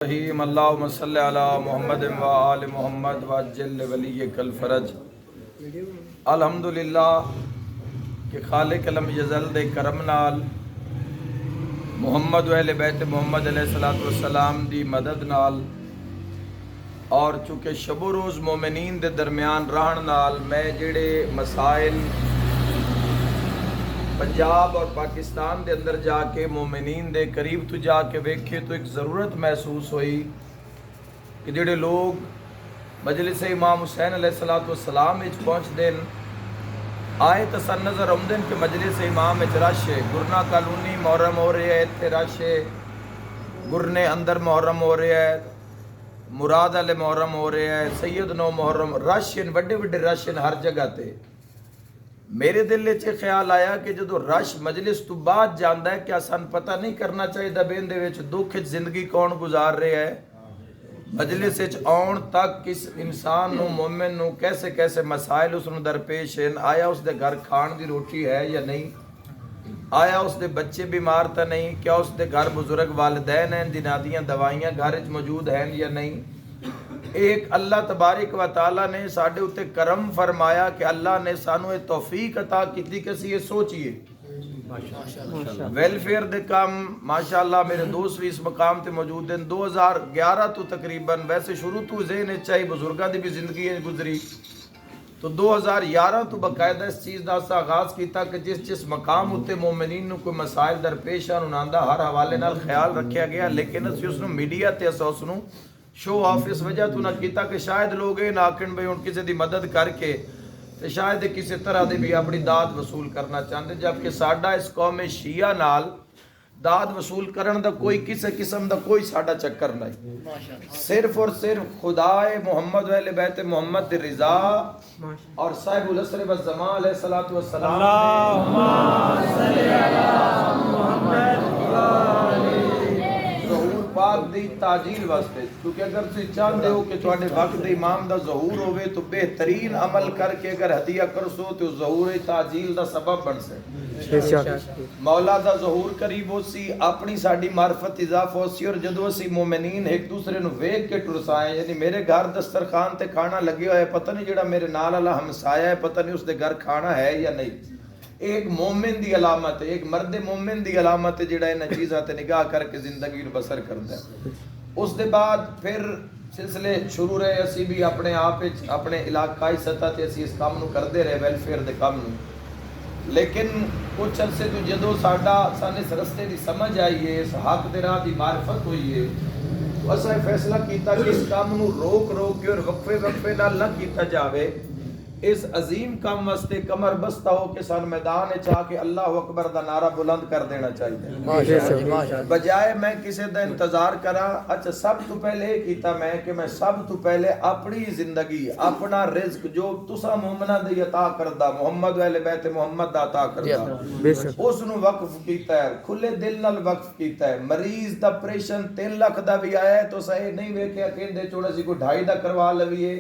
रहीम अल्लाहुम्मा सल्लि अला मुहम्मद व आल मुहम्मद व अज्जिल वलियकल फरज। अल्हम्दुलिल्लाह कि खालिक लम यज़ल दे करम नाल मुहम्मद व अहले बैत मुहम्मद अलैहिस्सलातु वस्सलाम दी मदद नाल और चूँकि शबो रोज़ मोमिनीन दे दरमियान रहन नाल मैं जेड़े मसाइल पंजाब और पाकिस्तान के अंदर जाके मोमिनीन दे करीब तो जाके वेखे तो एक ज़रूरत महसूस हुई कि जेडे लोग मजलिस इमाम हुसैन अलैहिस्सलातु वस्सलाम विच पहुँचते आए तो सन नज़र आउंदे कि मजलिस इमाम विच रश है। गुरना कॉलोनी मुहर्रम हो रहा है, इत्थे रश है। गुरने अंदर मुहर्रम हो रहा है, मुराद वाले मुहर्रम हो रहा है, सैयद नो मुहर्रम, रश वड्डे वड्डे रश हर जगह ते। मेरे दिल च ख्याल आया कि जो रश मजलिस तो बाद जाता है, क्या सन पता नहीं करना चाहिए भी इहदे विच दुख जिंदगी कौन गुजार रहा है। मजलिस आउण तक किस इंसान नू मोमिन नू कैसे कैसे मसाइल उसनू दरपेश हैं। आया उसके घर खाण की रोटी है या नहीं, आया उसके बच्चे बीमार तो नहीं, क्या उसके घर बुजुर्ग वालिदैन हैं जिन्हां दियां दवाइयां घर मौजूद हैं या नहीं। एक अल्लाह तबारक व तआला ने साडे उत्ते करम फरमाया कि अल्लाह ने सानू ये तौफीक अता की कि असीं ये सोचिए वेलफेयर दे काम। माशाअल्लाह मेरे दोस्त भी इस मकाम ते मौजूद हैं। 2011 तो तकरीबन, वैसे शुरू तो ज़हन चाहिए बुजुर्गों की भी जिंदगी गुजरी, तो 2011 तो बाकायदा इस चीज़ का असा आगाज़ किया कि जिस जिस मकाम उत्ते मोमिनीन नू कोई मसाइल दरपेश आन उन्हां दा हर हवाले नाल ख्याल रखा गया। लेकिन असीं उसनू मीडिया ते असां उसनू शो ऑफ इस वजह तो ना किया कि शायद लोग ये ना आखन भाई हुण किसी की मदद करके तो शायद किसी तरह की भी अपनी दाद वसूल करना चाहते, जबकि साडा इस कौम शिया नाल दाद वसूल करन दा कोई किसी किस्म का कोई साडा चक्कर नहीं। सिर्फ और सिर्फ खुदाए मुहम्मद वाले बैत मुहम्मद दी रिजा और साहिबुल असर व ज़मान अलैहिस्सलातु वस्सलाम पाक दी ताजील वास्ते। क्योंकि अगर तुम चाहते हो कि तुहाडे वक्त इमाम दा ज़हूर होवे तो बेहतरीन अमल करके अगर हदिया करसो तो ज़हूर ताजील दा सबब बन से। मौला दा ज़हूर करीब होसी, अपनी साडी मार्फत इजाफा होसी, और जदों असीं मोमिनीन एक दूसरे नूं वेख के टुरसाए, यानी मेरे घर दस्तरखान ते खाना लगे होया, पता नहीं जेड़ा मेरे नाल वाला हमसाया है पता नहीं उसदे घर खाना है या नहीं। एक मोमिन दी अलामत है, एक मर्द मोमिन दी अलामत है जेड़ा इन चीज़ां ते निगाह करके जिंदगी नूं बसर करदा है। उस दे बाद फिर सिलसिले शुरू रहे, असी भी अपने आप अपने इलाकाई सतह ते असी इस काम नूं करदे रहे, वेलफेयर दे काम नूं। लेकिन कुछ अरसे तो जदों सानू इस रस्ते की समझ आई है, इस हक दे राह दी मार्फत हुई है, तो असां फैसला किया कि इस काम नूं रोक रोक के और वक्फे वक्फे नाल ना किया जावे। इस अजीम काम वास्ते कमर बस्ता हो के सन मैदान चाह के अल्लाह अकबर दा नारा बुलंद कर देना चाहिए, बजाय मैं किसी का इंतजार करा। अच्छा, सब तो पहले किया मैं कि मैं सब तो पहले अपनी जिंदगी अपना रिज्क जो तुसा मोमना दे अता करदा, मुहम्मद वाले बैत मुहम्मद दा अता करदा, उस नूं वक्फ कीता है, खुले दिल नाल वक्फ कीता है। मरीज दा ऑपरेशन 3 लाख दा भी आया है तो सही नहीं वेख्या कहंदे चोड़ असीं कोई 2.5 दा करवा लवीए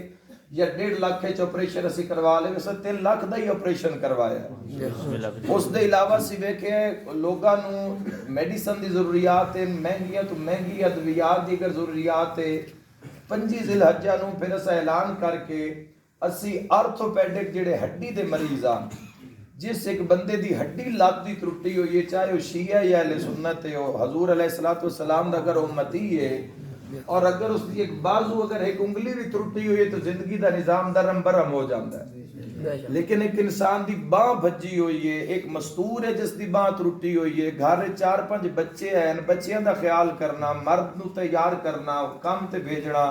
या 1.5 लाख ऑपरेशन असी करवा ले, 3 लाख का ही ऑपरेशन करवाया। उस दे इलावा असी वेखे लोगों नूं मेडिसन की जरूरियात है, महंगियां तो महंगी अद्वियात की अगर जरूरियात है। 25 ज़िलहज्जा नूं फिर अस ऐलान करके असी आर्थोपैडिक जेडे हड्डी के मरीज आ, जिस एक बंदे की हड्डी लत की त्रुटि हुई है, चाहे वह शिया या अहले सुन्नत है, हजूर अलैहिस्सलातु वस्सलाम दा अगर उम्मती है, और अगर उसकी एक बाजू अगर एक उंगली भी त्रुटी हुई है तो जिंदगी का निजाम दरम बरम हो जाता है। लेकिन एक इंसान की बांह भज्जी हुई है, एक मस्तूर है जिसकी बांह त्रुटी हुई है, घर 4-5 बच्चे हैं, बच्चों का ख्याल करना, मर्द नूं तैयार करना, काम ते भेजना,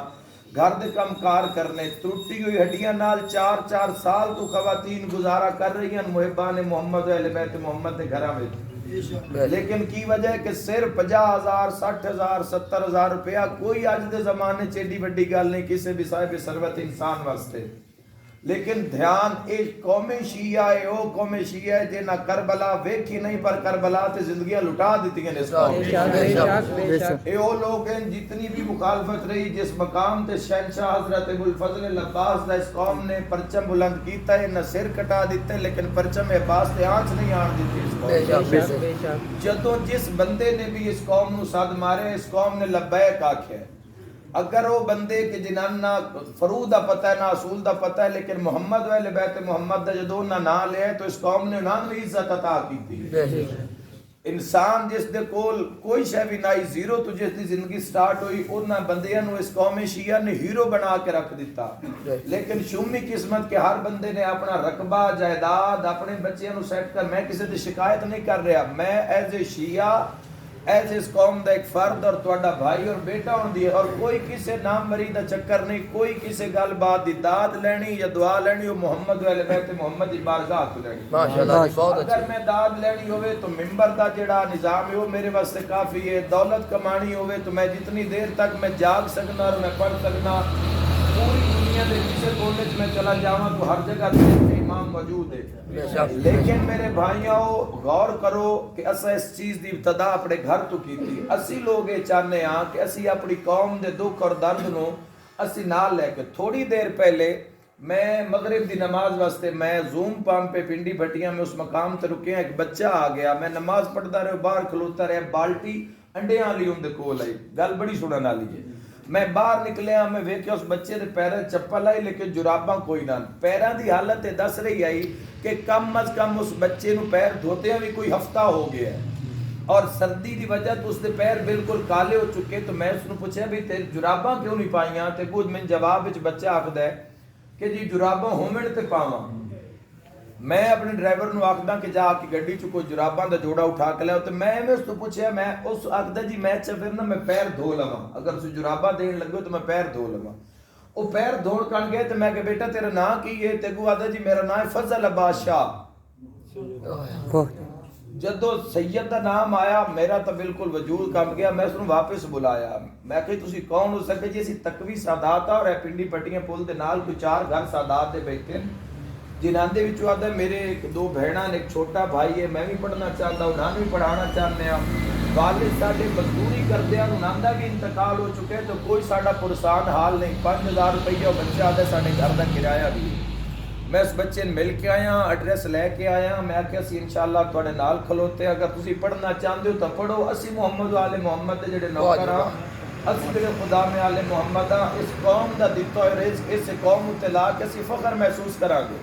घर दे काम कार करने, त्रुटी हुई हड्डियां नाल 4-4 साल तो खवातीन गुजारा कर रही हैं मुहिबान मोहम्मद अहले बैत मोहम्मद के घरां विच। लेकिन की वजह है कि सिर्फ 50,000 60,000 70,000 रुपया कोई अज के जमाने च एडी वड्डी गल नहीं किसी भी साहिब सरवत इंसान वास्ते। लेकिन ध्यान एक कौमे शिया है, वो कौमे शिया है जिन्हें करबला वेखी नहीं, पर करबला ते जिंदगियां लुटा दी ने। वो लोग हैं जितनी भी मुखालफत रही, जिस मकाम ते शहनशाह हजरत अबुल फजल अब्बास दा इस कौम ने परचम बुलंद किया है, न सिर कटा दिते लेकिन परचम अब्बास ते आंच नहीं आन दी। जदों जिस बंदे ने भी इस कौम नूं सद मारे, इस कौम ने लब्बैक आख्या, अगर वो बंदे के जिन्हां फरूद का पता है ना असूल का पता है, लेकिन मुहम्मद वाले बैत मुहम्मद का जो उन्हें ना लिया तो इस कौम ने उन्होंने भी इज्जत अता की थी। इंसान जिस दे कोल कोई शय भी नहीं, जीरो तो जिस दी जिंदगी स्टार्ट हुई उन्होंने बंदियां नु इस कौम शिया ने हीरो बना के रख दिता। लेकिन शुमी किस्मत के हर बंदे ने अपना रकबा जायदाद अपने बच्चों को सेट कर, मैं किसी की शिकायत नहीं कर रहा, मैं एज ए शिया एज इस कौम का एक फर्द और तुहाडा भाई और बेटा होंदी है, और कोई किसी नाम मरी का चक्कर नहीं, कोई किसी गल बात की दाद लेनी या दुआ लेनी वो मुहम्मद वाले बैत मुहम्मद की बारगाह तो लेनी। माशाअल्लाह अगर मैं दाद लेनी होवे तो मिंबर का जेड़ा निजाम है वो मेरे वास्ते काफी है। दौलत कमानी होवे तो मैं जितनी देर तक मैं जाग सकना और मैं पढ़ सकना, पूरी दुनिया के किसी कोने में चला जावा तो हर जगह इमाम मौजूद है। लेकिन मेरे भाइयों गौर करो कि असा इस चीज की इब्तदा अपने घर तो की थी। असी लोग ये चाहते हाँ कि असी अपनी कौम के दुख और दर्द को असी नाल लेके, थोड़ी देर पहले मैं मगरिब की नमाज वास्ते मैं जूम पंप पे पिंडी भट्टियां में उस मकाम ते रुके, एक बच्चा आ गया, मैं नमाज पढ़ता रहा, बाहर खलोता रहा, बाल्टी अंडिया वाली उनके कोल आई, गल बड़ी सुनने वाली है। मैं बाहर निकलिया, मैं वेख्या उस बच्चे के पैरों चप्पल आई लेकिन जुराबा कोई ना, पैरों की हालत दस रही आई कि कम अज कम उस बच्चे को पैर धोते भी कोई हफ्ता हो गया है, और सर्दी की वजह तो उसके पैर बिल्कुल काले हो चुके। तो मैं उसको पूछा भी तेरे जुराबा क्यों नहीं पाइया, तो कुछ मैं जवाब विच बच्चा आखदा है कि जी जुराबा होवन ते पावां। मैं अपने ड्राइवर को आखदा कि जाके गड्डी च कोई जुराबां दा जोड़ा उठा के लिया, तो मैं उसको पूछया, मैं उस आखदा जी मैं फिर ना मैं पैर धो लवां, अगर तुसीं जुराबा देन लगे तो मैं पैर धो लवां। वो पैर धोण कण गए तो मैं कहा बेटा तेरा नाम की है, तेगू आखदा जी मेरा नाम है फजल अब्बास शाह। जदों सैयद का नाम आया मेरा तो बिल्कुल वजूद कम गया, मैं उसको वापस बुलाया, मैं कही तुसीं कौन हो सके जी, असीं तकवी सादात और पिंडी पट्टियां पुल दे नाल कोई 4 घर सादात दे बैठे जिन्हां दे विचों आदा मेरे एक 2 भैणां ने, एक छोटा भाई है, मैं भी पढ़ना चाहता उन्होंने भी पढ़ाना चाहते हैं। वालिद साडे मजदूरी करदे हैं, उन्हां दा भी इंतकाल हो चुके तो कोई साडा पुरसान हाल नहीं, 5000 रुपया बच्चा आदा साडे घर का किराया भी। मैं उस बच्चे ने मिल के आया, एड्रैस लैके आया, मैं आख्या सी इंशाअल्लाह तुहाडे नाल खलोते, अगर तुसीं पढ़ना चाहते हो तो पढ़ो, असी मुहम्मद वाले मुहम्मद दे जेड़े नौकर हां, असी तेरे खुदा में आले मुहम्मद हां, इस कौम दा दित्ता होया रिज़्क़ इस कौम उत्ते ला के असी फख्र महसूस करांगे,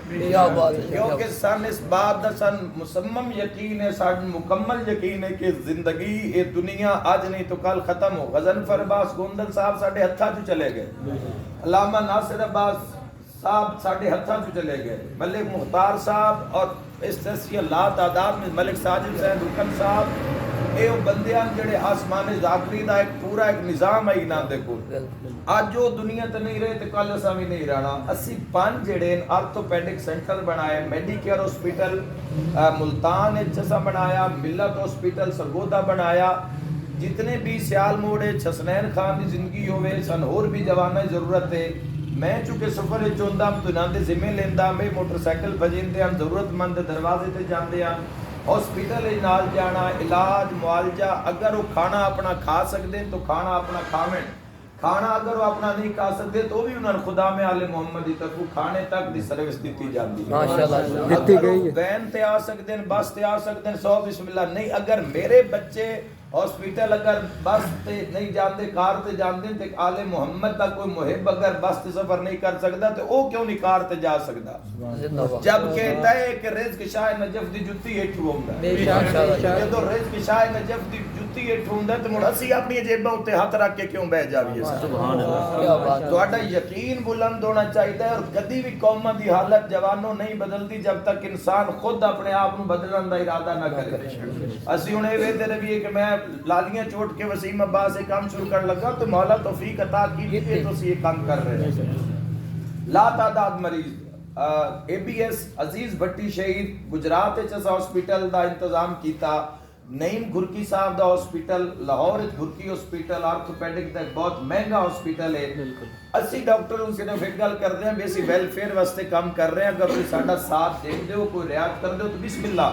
क्योंकि सन इस बात दा सन मुसम्मम यकीन है, साडू मुकम्मल यकीन है कि जिंदगी ये दुनिया आज नहीं तो कल खत्म हो। गज़नफ़र अब्बास गोंदल साहब साडे हत्थां चों चले गए, अल्लामा नासिर अब्बास साहब साडे हत्थां चों चले गए, मलिक मुख्तार साहब और इस तस्वीर ला तादाद में मलिक साजिद साहब रुकन साहब, ये बंदियां जेड़े आसमानी ज़ाकरी दा एक पूरा एक निज़ाम है इन्हां दे कोल। अज जो दुनिया ते नहीं रहे तो कल असां भी नहीं रहना। असी 5 जेड़े आर्थोपेडिक सेंटर बनाए, मेडिकेयर हॉस्पिटल मुल्तान असा बनाया, मिलत हॉस्पिटल सरगोदा बनाया, जितने भी सियाल मोड़े हसनैन खान की जिंदगी होवे सन होर भी जवाना की जरूरत है। मैं चूंकि सफर चुनदा तो इन्हां दे जिम्मे लेंदा, मैं मोटरसाइकिल भजिंदे हैं, जरूरतमंद दरवाजे ते जाते हैं, हॉस्पिटल नाल जाना, इलाज मुआलजा, अगर वो खाना अपना खा सकते तो खाना अपना खावें, खाना अगर वो अपना नहीं खा सकते तो भी उन्होंने खुदा में आले मोहम्मद की तरफ खाने तक की सर्विस दी जाती है। माशाअल्लाह दी गई है। वैन ते आ सकते हैं, बस ते आ सकते हैं, 100 बिस्मिल्लाह नहीं। अगर मेरे बच्चे हॉस्पिटल अगर बस ते नहीं जाते कार ते जाते तो आले मोहम्मद का कोई मुहिब अगर बस ते सफर नहीं कर सकता तो वो क्यों नहीं कार ते जा सकता। जब कहता है कि रिज़्क़ शाह नजफ दी जुत्ती हेठ होंदा, जदों रिज़्क़ शाह नजफ दी जुत्ती हेठ होंदा तो मुड़ असी अपनी जेबां उत्ते हाथ रख के क्यों बह जावीए। सुभान अल्लाह, क्या बात। तुहाडा यकीन बुलंद होना चाहिए और कदी भी कौमां दी हालत जवानों नहीं बदलती जब तक इंसान खुद अपने आप को बदलने का इरादा ना करे। असी हुण ये वेखदे रहिए कि मैं लालियां चोट के वसीम अब्बास से काम शुरू कर लगा तो मौला तौफीक अता की तो ये काम कर रहे हैं। ला तादाद मरीज एबीएस अजीज भट्टी शहीद गुजरात हॉस्पिटल का इंतजाम किया, नईम घुरकी साहब का hospital Lahore Ghurki hospital orthopaedic का बहुत महंगा हॉस्पिटल है। असी डॉक्टर सिर्फ एक गल कर रहे हैं, बेसी वेलफेयर वास्ते काम कर रहे हैं। अगर कोई साडा साथ देंदे हो, कोई रियायत कर दो तो बिस्मिल्लाह,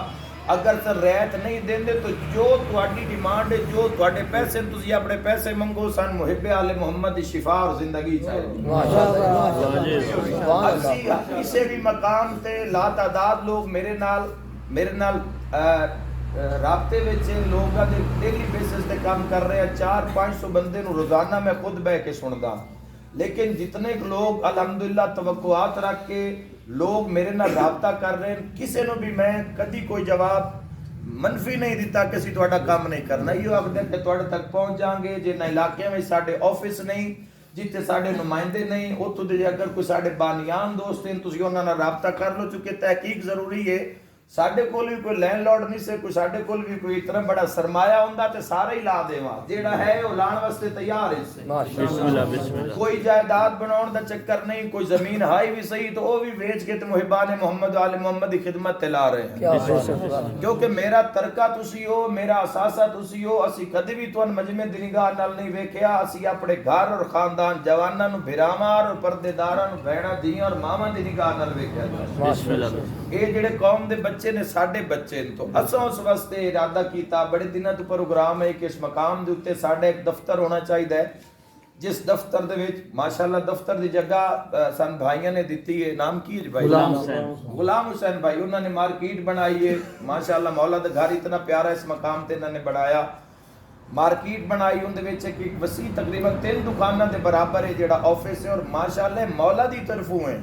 अगर सर रियायत नहीं देंदे तो जो तुहाडी डिमांड है, जो तुहाडे पैसे तुसी अपने पैसे मंगो, सन मुहिब्बे आले मोहम्मद की शिफा और जिंदगी चाहिए। माशाअल्लाह, किसी भी मकाम ते ला तादाद लोग मेरे नाल ਰਾਬਤੇ ਵਿੱਚ ਲੋਕਾਂ ਦੇ ਡੇਲੀ ਬੇਸਿਸ ਤੇ ਕੰਮ ਕਰ ਰਹੇ ਆ 400-500 ਬੰਦੇ ਨੂੰ ਰੋਜ਼ਾਨਾ ਮੈਂ ਖੁਦ ਬਹਿ ਕੇ ਸੁਣਦਾ ਲੇਕਿਨ ਜਿਤਨੇ ਲੋਕ ਅਲਹਮਦੁਲਿल्लाह ਤਵੱਕੁਆਤ ਰੱਖ ਕੇ ਲੋਕ ਮੇਰੇ ਨਾਲ ਰਾਬਤਾ ਕਰ ਰਹੇ ਨੇ ਕਿਸੇ ਨੂੰ ਵੀ ਮੈਂ ਕਦੀ ਕੋਈ ਜਵਾਬ मनफी नहीं दिता कि ਅਸੀਂ ਤੁਹਾਡਾ ਕੰਮ ਨਹੀਂ ਕਰਨਾ ਇਹੋ ਆਖਦੇ ਕਿ ਤੁਹਾਡੇ ਤੱਕ ਪਹੁੰਚ ਜਾਾਂਗੇ ਜੇ ਨਾ ਇਲਾਕਿਆਂ ਵਿੱਚ ਸਾਡੇ ਆਫਿਸ ਨਹੀਂ ਜਿੱਥੇ ਸਾਡੇ ਨੁਮਾਇੰਦੇ ਨਹੀਂ ਉੱਥੋਂ ਦੇ ਅਗਰ ਕੋਈ ਸਾਡੇ ਬਾਨੀਆਨ ਦੋਸਤ ਹਨ ਤੁਸੀਂ ਉਹਨਾਂ ਨਾਲ ਰਾਬਤਾ ਕਰ ਲਓ ਕਿਉਂਕਿ ਤਹਿਕੀਕ ਜ਼ਰੂਰੀ ਹੈ ਸਾਡੇ ਕੋਲ ਵੀ ਕੋਈ ਲੈਂਡਲੋਰਡ ਨਹੀਂ ਸੇ ਕੋਈ ਸਾਡੇ ਕੋਲ ਵੀ ਕੋਈ ਇਤਨਾ ਬੜਾ ਸਰਮਾਇਆ ਹੁੰਦਾ ਤੇ ਸਾਰਾ ਹੀ ਲਾ ਦੇਵਾਂ ਜਿਹੜਾ ਹੈ ਉਹ ਲਾਣ ਵਾਸਤੇ ਤਿਆਰ ਹੈ ਬਿਸਮਿਲ੍ਲਾ ਬਿਸਮਿਲ੍ਲਾ ਕੋਈ ਜਾਇਦਾਦ ਬਣਾਉਣ ਦਾ ਚੱਕਰ ਨਹੀਂ ਕੋਈ ਜ਼ਮੀਨ ਹਾਈ ਵੀ ਸਹੀ ਤਾਂ ਉਹ ਵੀ ਵੇਚ ਕੇ ਤੇ ਮੁਹਿਬਾਨ ਮੁਹੰਮਦ ਆਲੇ ਮੁਹੰਮਦ ਦੀ ਖਿਦਮਤ ਤੇ ਲਾ ਰਹੇ ਹਾਂ ਕਿਉਂਕਿ ਮੇਰਾ ਤਰਕਾ ਤੁਸੀਂ ਹੋ ਮੇਰਾ ਅਸਾਸਾ ਤੁਸੀਂ ਹੋ ਅਸੀਂ ਕਦੇ ਵੀ ਤੁਹਾਨੂੰ ਮਜਮੇ ਦੀ ਨਿਗਾਹ ਨਾਲ ਨਹੀਂ ਵੇਖਿਆ ਅਸੀਂ ਆਪਣੇ ਘਰ ਔਰ ਖਾਨਦਾਨ ਜਵਾਨਾਂ ਨੂੰ ਭਰਾਵਾਂ ਔਰ ਪਰਦੇਦਾਰਾਂ ਨੂੰ ਭੈਣਾਂ ਦੀਆਂ ਔਰ ਮਾਵਾਂ ਦੀ ਨਿਗਾਹ ਨਾਲ ਵੇਖਿਆ ਬਿਸਮਿਲ੍ਲਾ ਇਹ ਜਿਹੜੇ ਕੌਮ ਦੇ ਬੱਚੇ ने साडे बच्चे तो असां उस वास्ते इरादा किया बड़े दिनों तो प्रोग्राम है कि इस मकाम दे उत्ते साडा एक दफ्तर होना चाहिए जिस दफ्तर दे विच माशाअल्लाह दफ्तर दी जगह सन भाइयों ने दी है नाम की है भाई गुलाम हुसैन भाई उन्होंने मार्केट बनाई है माशाअल्लाह मौला दा घर इतना प्यारा इस मकाम ते इन्होंने बनाया मार्केट बनाई उनदे विच एक वसी तकरीबन 3 दुकानां दे बराबर है जेड़ा ऑफिस है और माशाअल्लाह मौला दी तरफों है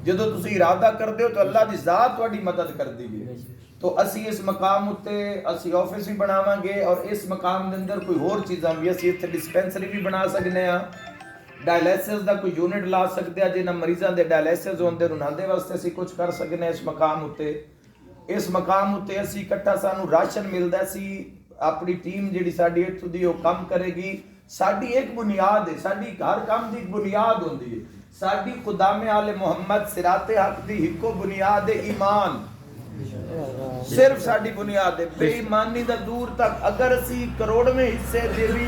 ਜਦੋਂ ਤੁਸੀਂ ਇਰਾਦਾ ਕਰਦੇ ਹੋ ਤਾਂ ਅੱਲਾਹ ਦੀ ਜ਼ਾਤ ਤੁਹਾਡੀ ਮਦਦ ਕਰਦੀ ਹੈ तो ਅਸੀਂ ਇਸ ਮਕਾਮ ਉੱਤੇ ਅਸੀਂ ਆਫਿਸ ਵੀ ਬਣਾਵਾਂਗੇ ਔਰ ਇਸ ਮਕਾਮ ਦੇ ਅੰਦਰ ਕੋਈ ਹੋਰ ਚੀਜ਼ਾਂ ਵੀ ਅਸੀਂ ਇੱਥੇ ਡਿਸਪੈਂਸਰੀ ਵੀ ਬਣਾ ਸਕਦੇ ਆ ਡਾਇਲਿਸਿਸ ਦਾ ਕੋਈ ਯੂਨਿਟ ਲਾ ਸਕਦੇ ਆ ਜਿਨ੍ਹਾਂ ਮਰੀਜ਼ਾਂ ਦੇ ਡਾਇਲਿਸਿਸ ਹੁੰਦੇ ਉਹਨਾਂ ਦੇ ਵਾਸਤੇ ਅਸੀਂ ਕੁਝ ਕਰ ਸਕਦੇ ਆ ਇਸ ਮਕਾਮ ਉੱਤੇ ਅਸੀਂ ਇਕੱਠਾ ਸਾਨੂੰ ਰਾਸ਼ਨ ਮਿਲਦਾ ਸੀ ਆਪਣੀ ਟੀਮ ਜਿਹੜੀ ਸਾਡੀ ਇੱਥੋਂ ਦੀ ਉਹ ਕੰਮ ਕਰੇਗੀ ਸਾਡੀ ਇੱਕ ਬੁਨਿਆਦ ਹੈ ਸਾਡੀ ਹਰ ਕੰਮ ਦੀ ਇੱਕ ਬੁਨਿਆਦ ਹੁੰਦੀ ਹੈ साडी खुदामे आले मोहम्मद सिराते हक दी हिको बुनियाद ईमान सिर्फ साडी बुनियाद है बेईमानी दा दूर तक अगर असी करोड़ में हिस्से दे भी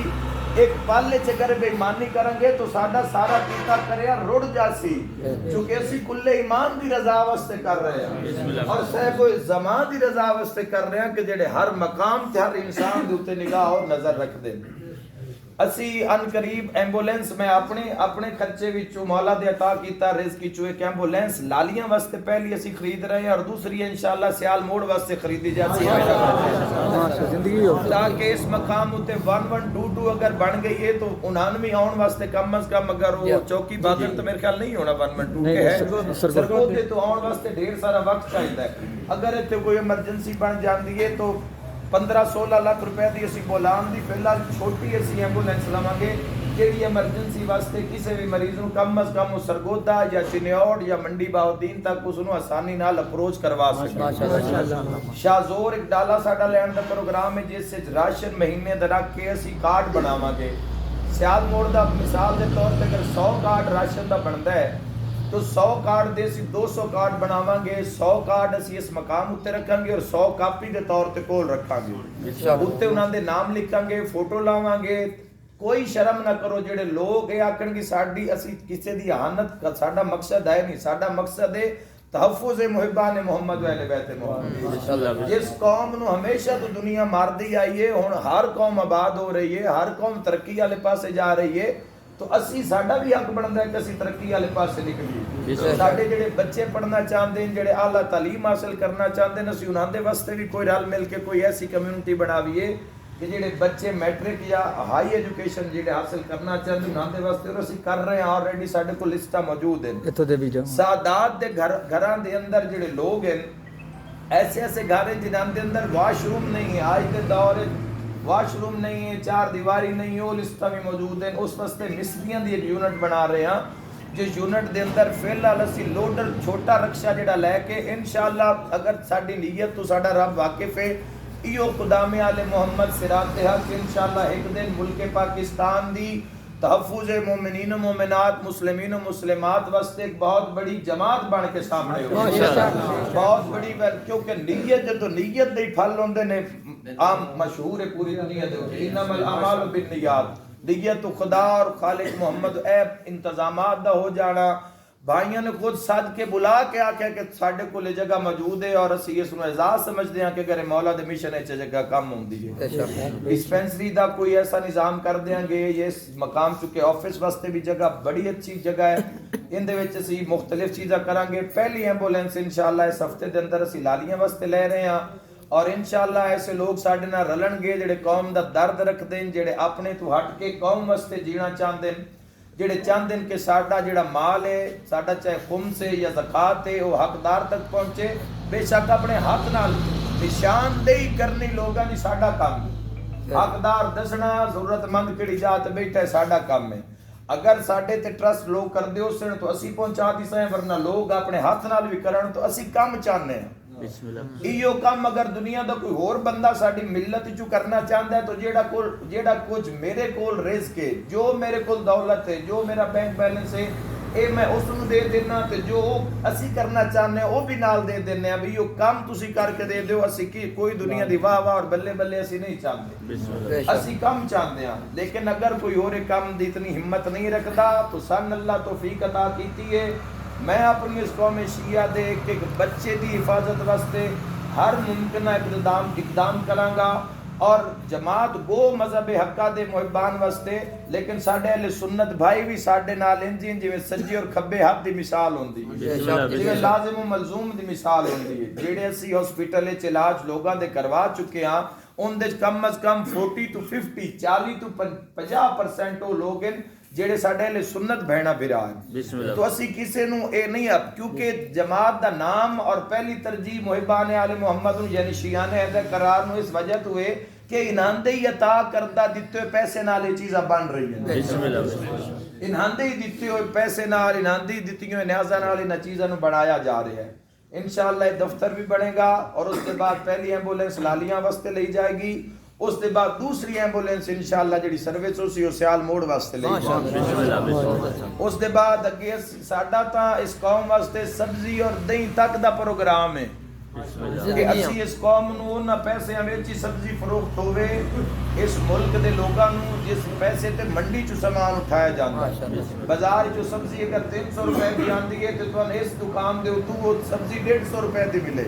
एक पल च अगर बेईमानी करेंगे तो साडा सारा कीता करया रुड़ जासी क्योंकि असी कुल्ले ईमान दी रजा वास्ते कर रहे हैं और साहब ज़मान दी रजा वास्ते कर रहे हैं कि जेड़े हर मकाम ते हर इंसान दे उत्ते निगाह और नजर रखदे ਅਸੀਂ ਅਨਕਰੀਬ ਐਂਬੂਲੈਂਸ ਮੈਂ ਆਪਣੇ ਖਰਚੇ ਵਿੱਚੋਂ ਮੌਲਾ ਦੇ عطا ਕੀਤਾ ਰਿਜ਼ਕ ਵਿੱਚੋਂ ਇੱਕ ਐਂਬੂਲੈਂਸ ਲਾਲੀਆਂ ਵਾਸਤੇ ਪਹਿਲੀ ਅਸੀਂ ਖਰੀਦ ਰਹੇ ਹਾਂ ਔਰ ਦੂਸਰੀ ਇਨਸ਼ਾਅੱਲਾ ਸਿਆਲ ਮੋੜ ਵਾਸਤੇ ਖਰੀਦੀ ਜਾਸੀ ਮਾਸ਼ਾ ਜ਼ਿੰਦਗੀ ਹੋ ਤਾਂ ਕਿ ਇਸ ਮਕਾਮ ਉਤੇ 1122 ਅਗਰ ਬਣ ਗਈ ਹੈ ਤਾਂ 99 ਆਉਣ ਵਾਸਤੇ ਕਮ ਅਜ਼ ਕਮ ਅਗਰ ਉਹ ਚੌਕੀ ਬਾਦਰ ਤਾਂ ਮੇਰੇ ਖਿਆਲ ਨਹੀਂ ਹੋਣਾ 1122 ਕੇ ਹੈ ਸਰਗੋਦੇ ਤੋਂ ਆਉਣ ਵਾਸਤੇ ਢੇਰ ਸਾਰਾ ਵਕਤ ਚਾਹੀਦਾ ਹੈ ਅਗਰ ਇੱਥੇ ਕੋਈ ਐਮਰਜੈਂਸੀ ਬਣ ਜਾਂਦੀ ਹੈ ਤਾਂ 15-16 ਲੱਖ रुपए ਦੀ ਅਸੀਂ ਬੋਲਾਨ ਦੀ ਫਿਲਹਾਲ ਛੋਟੀ ਅਸੀਂ ਐਂਬੂਲੈਂਸ ਲਵਾਂਗੇ ਜਿਹੜੀ ਐਮਰਜੈਂਸੀ ਵਾਸਤੇ ਕਿਸੇ ਵੀ ਮਰੀਜ਼ ਨੂੰ ਕਮ ਅਜ਼ ਕਮ ਸਰਗੋਦਾ ਜਾਂ ਚਿਨੌੜ ਜਾਂ ਮੰਡੀ ਬਾਉਦੀਨ ਤੱਕ ਉਸ ਨੂੰ ਆਸਾਨੀ ਨਾਲ ਅਪਰੋਚ ਕਰਵਾ ਸਕੇ ਮਾਸ਼ਾਅੱਲਾ ਸ਼ਾਹਜ਼ੋਰ ਇੱਕ ਡਾਲਾ ਸਾਡਾ ਲੈਣ ਦਾ ਪ੍ਰੋਗਰਾਮ ਹੈ ਜਿਸ ਵਿੱਚ ਰਾਸ਼ਨ ਮਹੀਨੇ ਦਾ ਰੱਖ ਕੇ ਅਸੀਂ ਕਾਰਡ ਬਣਾਵਾਂਗੇ ਸਿਆਲ ਮੋੜ ਦਾ ਮਿਸਾਲ ਦੇ ਤੌਰ ਤੇ ਅਗਰ 100 ਕਾਰਡ ਰਾਸ਼ਨ ਦਾ ਬਣਦਾ ਹੈ तो 100 कार्ड दे 200 कार्ड बनावांगे 100 कार्ड ਅਸੀਂ ਇਸ ਮਕਾਮ ਉੱਤੇ ਰੱਖਾਂਗੇ ਔਰ 100 ਕਾਪੀ ਦੇ ਤੌਰ ਤੇ ਕੋਲ ਰੱਖਾਂਗੇ ਉੱਤੇ ਉਹਨਾਂ ਦੇ ਨਾਮ ਲਿਖਾਂਗੇ ਫੋਟੋ ਲਾਵਾਂਗੇ ਕੋਈ ਸ਼ਰਮ ਨਾ ਕਰੋ ਜਿਹੜੇ ਲੋਕ ਇਹ ਆਖਣਗੇ ਸਾਡੀ ਅਸੀਂ ਕਿਸੇ ਦੀ ਇਹਾਨਤ ਸਾਡਾ ਮਕਸਦ ਹੈ ਨਹੀਂ ਸਾਡਾ ਮਕਸਦ ਹੈ तहफ़्फ़ुज़ मुहिब्बान मोहम्मद व अहले बैत मोहम्मद जिस कौम ਨੂੰ ਹਮੇਸ਼ਾ ਤੋਂ ਦੁਨੀਆ ਮਾਰਦੀ ਆਈ ਹੈ ਹੁਣ ਹਰ ਕੌਮ ਆਬਾਦ ਹੋ ਰਹੀ ਹੈ ਹਰ ਕੌਮ ਤਰੱਕੀ ਵਾਲੇ ਪਾਸੇ ਜਾ ਰਹੀ ਹੈ तो ਅਸੀਂ ਸਾਡਾ ਵੀ ਹੱਕ ਬਣਦਾ ਹੈ ਕਿ ਅਸੀਂ ਤਰੱਕੀ ਵਾਲੇ ਪਾਸੇ ਨਿਕਲੀਏ ਸਾਡੇ ਜਿਹੜੇ ਬੱਚੇ ਪੜ੍ਹਨਾ ਚਾਹੁੰਦੇ ਨੇ ਜਿਹੜੇ ਆਲਾ ਤਾਲੀਮ ਹਾਸਲ ਕਰਨਾ ਚਾਹੁੰਦੇ ਨੇ ਅਸੀਂ ਉਹਨਾਂ ਦੇ ਵਾਸਤੇ ਵੀ ਕੋਈ ਰਲ ਮਿਲ ਕੇ ਕੋਈ ਐਸੀ ਕਮਿਊਨਿਟੀ ਬਣਾਵੀਏ ਕਿ ਜਿਹੜੇ ਬੱਚੇ ਮੈਟ੍ਰਿਕ ਜਾਂ ਹਾਈ ਐਜੂਕੇਸ਼ਨ ਜਿਹੜੇ ਹਾਸਲ ਕਰਨਾ ਚਾਹੁੰਦੇ ਉਹਨਾਂ ਦੇ ਵਾਸਤੇ ਅਸੀਂ ਕਰ ਰਹੇ ਹਾਂ ਆਲਰੇਡੀ ਸਾਡੇ ਕੋਲ ਲਿਸਟਾਂ ਮੌਜੂਦ ਹਨ ਇੱਥੋਂ ਦੇ ਵੀ ਸਾਦਾਤ ਦੇ ਘਰਾਂ ਦੇ ਅੰਦਰ ਜਿਹੜੇ ਲੋਕ ਹਨ ਐਸੇ ਘਰ ਹਨ ਜਿਨ੍ਹਾਂ ਦੇ ਅੰਦਰ ਵਾਸ਼ਰੂਮ ਨਹੀਂ ਹੈ ਅੱਜ ਦੇ ਦੌਰ वाशरूम नहीं है चार दीवारी नहीं है वो लिस्टा भी मौजूद है उस वास्ते मिस्त्रियां दी एक यूनिट बना रहे हैं जिस यूनिट दे अंदर फिलहाल असी लोडर छोटा रक्शा जेड़ा लैके इंशाअल्लाह अगर साडी नीयत तो साडा रब वाकिफ है इहो खुदामे आले मोहम्मद सिराते हक इंशाअल्लाह एक दिन मुल्क पाकिस्तान दी तहफ़्फ़ुज़ मोमिनीन मोमिनात मुस्लिमीन मुस्लिमात वास्ते एक बहुत बड़ी जमात बन के सामने हो बहुत बड़ी क्योंकि नीयत जो नीयत दे फल होंदे ने आम मशहूर है पूरी दुनिया दे इन्नमल अमालु बिन्नियात नीयत तो खुदा और खालिक मोहम्मद ऐ इंतजामात दा हो जाना भाइयों ने खुद सद के बुला के आख्या कि साडे कोल जगह मौजूद है और ਅਸੀਂ ਇਸ ਨੂੰ ਇਜ਼ਾਜ਼ ਸਮਝਦੇ ਹਾਂ ਕਿ ਅਗਰ ਮੌਲਾ ਦੇ ਮਿਸ਼ਨ ਵਿੱਚ ਜਗ੍ਹਾ ਕੰਮ ਹੁੰਦੀ ਹੈ ਡਿਸਪੈਂਸਰੀ ਦਾ ਕੋਈ ਐਸਾ ਨਿਜ਼ਾਮ ਕਰ ਦੇਾਂਗੇ ਇਸ ਮਕਾਮ ਚੁੱਕੇ ਆਫਿਸ ਵਾਸਤੇ ਵੀ ਜਗ੍ਹਾ ਬੜੀ ਅੱਛੀ ਜਗ੍ਹਾ ਹੈ ਇਹਦੇ ਵਿੱਚ ਅਸੀਂ ਮੁxtਲਿਫ ਚੀਜ਼ਾਂ ਕਰਾਂਗੇ ਪਹਿਲੀ ਐਂਬੂਲੈਂਸ ਇਨਸ਼ਾਅੱਲਾ ਇਸ ਹਫਤੇ ਦੇ ਅੰਦਰ ਅਸੀਂ ਲਾਲੀਆਂ ਵਾਸਤੇ ਲੈ ਰਹੇ ਹਾਂ और इंशाअल्लाह ऐसे लोग साडे नाल रलणगे जेड़े कौम दा दर्द रखदे ने, जेड़े अपने तो हट के कौम वास्ते जीना चाहते हैं, जेड़े चाहते हैं कि साडा जेड़ा माल है, साडा चाहे खुम्स है या ज़कात है, वो हकदार तक पहुंचे। बेशक अपने हाथ नाल निशानदेही करनी लोगों की साडा काम है, हकदार दसना जरूरतमंद किहड़ी जात बैठा है साडा काम है। अगर साडे ते ट्रस्ट लोग कर दो सन तो असी पहुंचा दी सैं, वरना लोग अपने हाथ नाल भी करन तो असी काम चाहते हैं। इयो काम अगर दुनिया दा कोई होर बंदा साडी मिलत चू करना चाहता है तो जेड़ा कुछ मेरे कोल रिज़्क है, जो मेरे कोल दौलत है, जो मेरा बैंक बैलेंस है, ये मैं उसनू दे देना, तो जो असी करना चाहते हैं वो भी नाल दे देने हैं। भी यो काम तुसी करके दे दो, असी की कोई दुनिया दी वाह वाह और बल्ले बल्ले असी नहीं चाहते, असी कम चाहते हैं। लेकिन अगर कोई और काम दी इतनी हिम्मत नहीं रखता तो सन अल्लाह तौफीक अता कीती है। मैं अपनी इस कौम शिया दे एक बच्चे की हिफाजत वास्ते हर मुमकिन इकदाम करांगा, और जमात गो मजहब हक्का दे मुहिबान वास्ते। लेकिन साडे अहले सुन्नत भाई भी साडे नाल इंज जिवें सज्जे और खब्बे हाथ दी मिसाल होंदी है, जिवें लाजिम और मलजूम दी मिसाल होंदी है। जेड़े असी हॉस्पिटल विच इलाज लोगां दे करवा चुके हां, उनदे कम अज कम 40 to 50 40 to 50% वो लोग हैं जेड़े साडे अहले सुन्नत भैणा भिरा हैं। तो असी किसे नू ए नहीं, अब क्योंकि जमात दा नाम और पहली तरजीह मुहिबान आले मुहम्मद यानी शियाने अहद करार नू इस वजह तो है कि इनामदेही अता करदा दिते हुए पैसे नाल ये चीज़ां बन रही हैं। इनामदेही दिते हुए पैसे नाल, इनामदेही दित्ती हुई न्याज़ां नाल इन चीज़ां नू बनाया जा रहा है। इंशाअल्लाह दफ्तर भी बनेगा, और उसके बाद पहली एंबुलेंस लालियां वास्ते ली जाएगी, उसके बाद दूसरी एंबुलेंस इंशाअल्लाह जिहड़ी सर्विस उसी सियाल मोड़ वास्ते ली जाएगी। उसके बाद अगे साडा तां इस कौम वास्ते सब्जी और दही तक दा प्रोग्राम है कि असी इस कौम नू उन्हां पैसिਆਂ ਵਿੱਚ ही सब्जी फरोख्त होवे। इस मुल्क दे लोगां नू जिस पैसे ते मंडी चो सामान उठाया जाता है, बाजार चो सब्जी अगर 300 रुपए की आंदी है तो तुहानू इस दुकान दे उतों वो सब्जी 150 रुपए दी मिले।